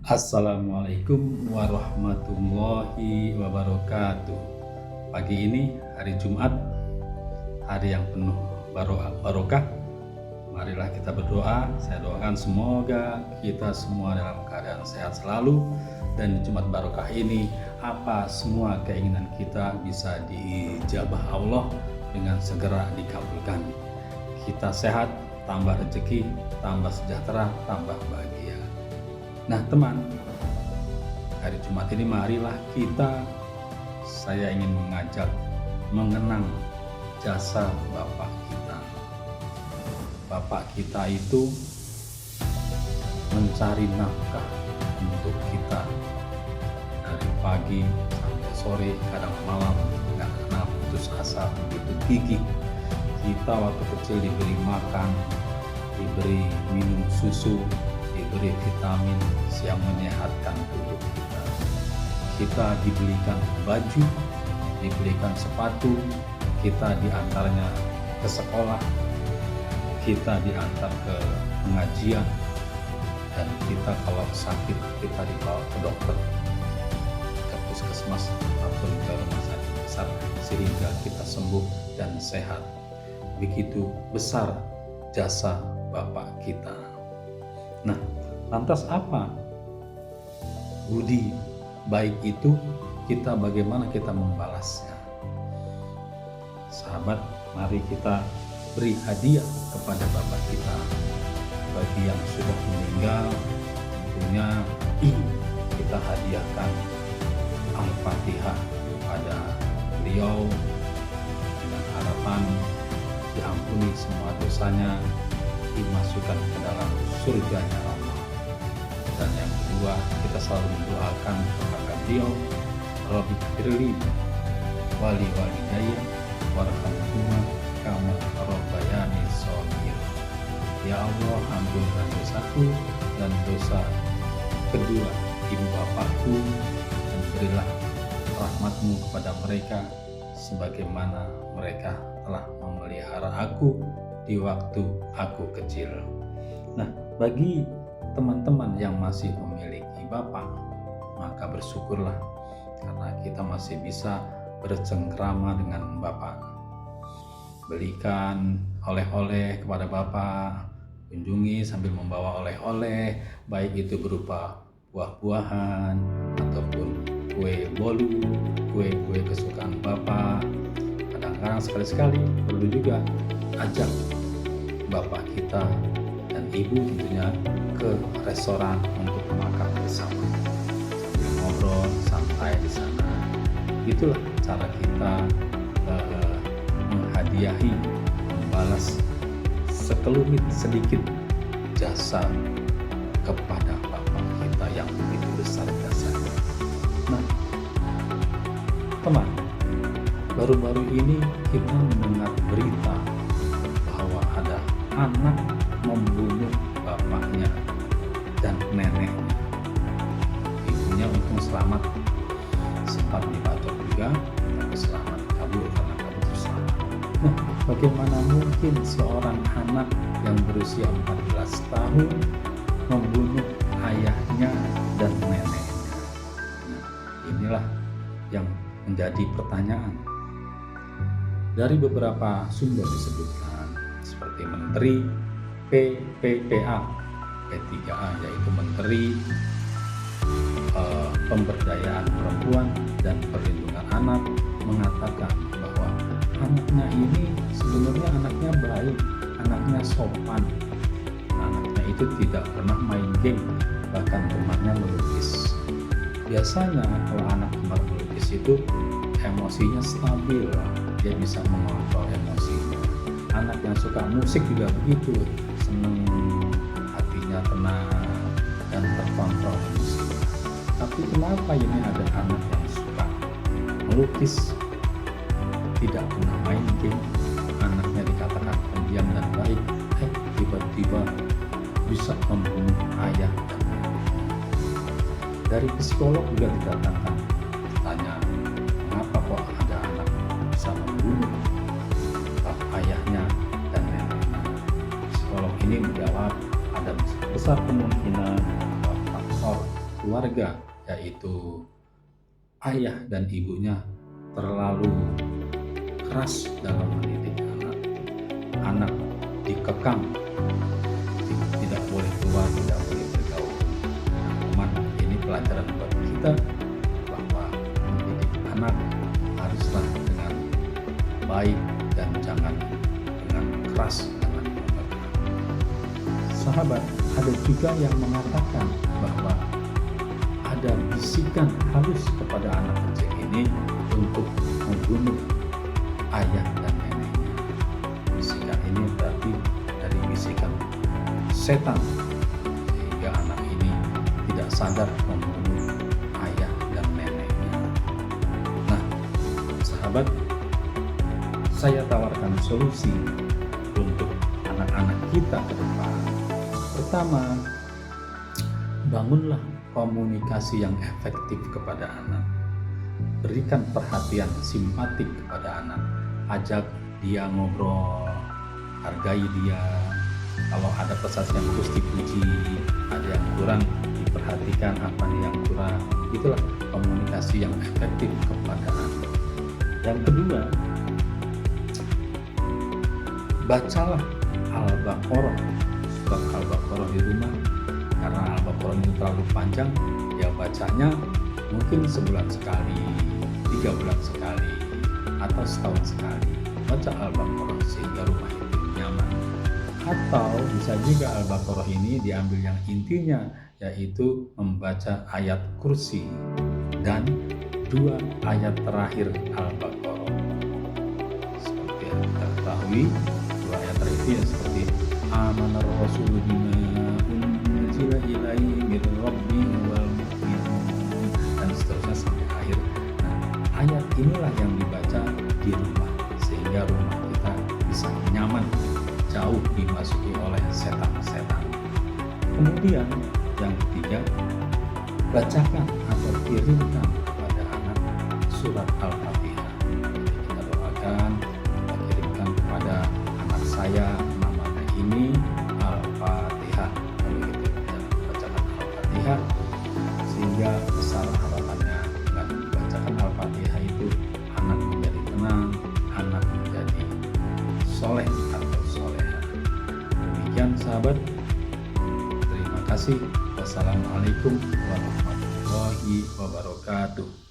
Assalamualaikum warahmatullahi wabarakatuh. Pagi ini hari Jumat, hari yang penuh barokah. Marilah kita berdoa. Saya doakan semoga kita semua dalam keadaan sehat selalu, dan di Jumat barokah ini apa semua keinginan kita bisa diijabah Allah dengan segera dikabulkan. Kita sehat, tambah rezeki, tambah sejahtera, tambah bahagia. Nah teman, hari Jumat ini marilah saya ingin mengajak mengenang jasa Bapak kita. Bapak kita itu mencari nafkah untuk kita dari pagi sampai sore, kadang malam, nggak pernah putus asa, begitu gigih. Kita waktu kecil diberi makan, diberi minum susu, diberi vitamin yang menyehatkan tubuh kita. Kita dibelikan baju, dibelikan sepatu, kita diantarnya ke sekolah, kita diantar ke pengajian, dan kita kalau sakit kita dibawa ke dokter, ke puskesmas ataupun ke rumah sakit besar sehingga kita sembuh dan sehat. Begitu besar jasa Bapak kita. Nah, lantas apa budi baik itu? Bagaimana kita membalasnya? Sahabat, mari kita beri hadiah kepada Bapak kita. Bagi yang sudah meninggal, tentunya kita hadiahkan Al-Fatihah kepada beliau dengan harapan diampuni semua dosanya, dimasukkan ke dalam surganya Allah. Dan yang kedua, kita selalu mendoakan kepada beliau, Rabbi firli wali walidayya warhamhuma kama rabbayani shaghir. Ya Allah, ampunkan dosaku dan dosa kedua ibu bapakku, dan berilah rahmatmu kepada mereka sebagaimana mereka telah memelihara aku di waktu aku kecil. Nah, bagi teman-teman yang masih memiliki bapak, maka bersyukurlah karena kita masih bisa bercengkrama dengan bapak. Belikan oleh-oleh kepada bapak, kunjungi sambil membawa oleh-oleh, baik itu berupa buah-buahan ataupun kue bolu, kue-kue kesukaan bapak. Kadang-kadang sekali-sekali perlu juga ajak bapak kita dan ibu tentunya ke restoran untuk makan bersama, sambil ngobrol santai di sana. Itulah cara kita menghadiahi, membalas sekelumit sedikit jasa kepada bapak kita yang begitu besar jasanya. Nah, teman, baru-baru ini kita mendengar berita bahwa ada anak membunuh bapaknya dan neneknya. Ibunya untung selamat, sempat dibacok juga, tapi selamat kabur karena kabur bersama. Nah, bagaimana mungkin seorang anak yang berusia 14 tahun membunuh ayahnya dan neneknya? Nah, inilah yang menjadi pertanyaan. Dari beberapa sumber disebutkan seperti Menteri PPPA P3A, yaitu Menteri Pemberdayaan Perempuan dan Perlindungan Anak, mengatakan bahwa anaknya ini sebenarnya anaknya baik, anaknya sopan, anaknya itu tidak pernah main game, bahkan temannya melukis. Biasanya kalau anak gemar melukis itu emosinya stabil, dia bisa mengontrol emosinya. Anak yang suka musik juga begitu, seneng, hatinya tenang dan terkontrol emosinya. Tapi kenapa ini ada anak yang suka melukis, tidak pernah main game, anaknya dikatakan pendiam dan baik, tiba-tiba bisa membunuh ayah dan ibunya? Dari psikolog juga dikatakan, tanya mengapa kok ada anak bisa membunuh ayahnya dan neneknya. Psikolog ini menjawab ada besar kemungkinan faktor keluarga, yaitu ayah dan ibunya, terlalu keras dalam mendidik anak, anak dikekang, tidak boleh keluar, tidak boleh bergaul. Teman, ini pelajaran buat kita bahwa mendidik anak haruslah dengan baik dan jangan dengan keras, jangan mengekang. Sahabat, ada juga yang mengatakan bahwa ada bisikan halus kepada anak kecil ini untuk membunuh ayah dan neneknya. Bisikan ini berarti dari bisikan setan, sehingga anak ini tidak sadar membunuh ayah dan neneknya. Nah, sahabat, saya tawarkan solusi untuk anak-anak kita ke depan. Pertama, bangunlah komunikasi yang efektif kepada anak. Berikan perhatian simpatik kepada anak. Ajak dia ngobrol, hargai dia. Kalau ada pesan yang terus dipuji, ada yang kurang diperhatikan, apa yang kurang. Itulah komunikasi yang efektif kepada anak. Yang kedua, bacalah Al-Baqarah, surat Al-Baqarah di rumah. Karena Al-Baqarah ini terlalu panjang, ya bacanya mungkin sebulan sekali, 3 bulan sekali, atau setahun sekali. Baca Al-Baqarah sehingga rumah itu nyaman. Atau bisa juga Al-Baqarah ini diambil yang intinya, yaitu membaca ayat kursi dan 2 ayat terakhir Al-Baqarah. Seperti yang kita ketahui, 2 ayat terakhir itu seperti Amanar Rasulu bima unzila ilaihi min rabbih wal mu'minun, dan seterusnya sampai akhir. Nah, ayat inilah yang dibaca di rumah sehingga rumah kita bisa nyaman, jauh dimasuki oleh setan-setan. Kemudian yang ketiga, bacakan atau kirimkan kepada anak surat Al-Fatihah. Kita doakan, kita kirimkan kepada anak saya, namanya ini Al-Fatihah. Lalu kita bacakan Al-Fatihah sehingga besar harapannya dengan membacakan Al-Fatihah itu anak menjadi tenang, anak menjadi soleh atau soleha. Demikian sahabat, terima kasih. Wassalamualaikum warahmatullahi wabarakatuh.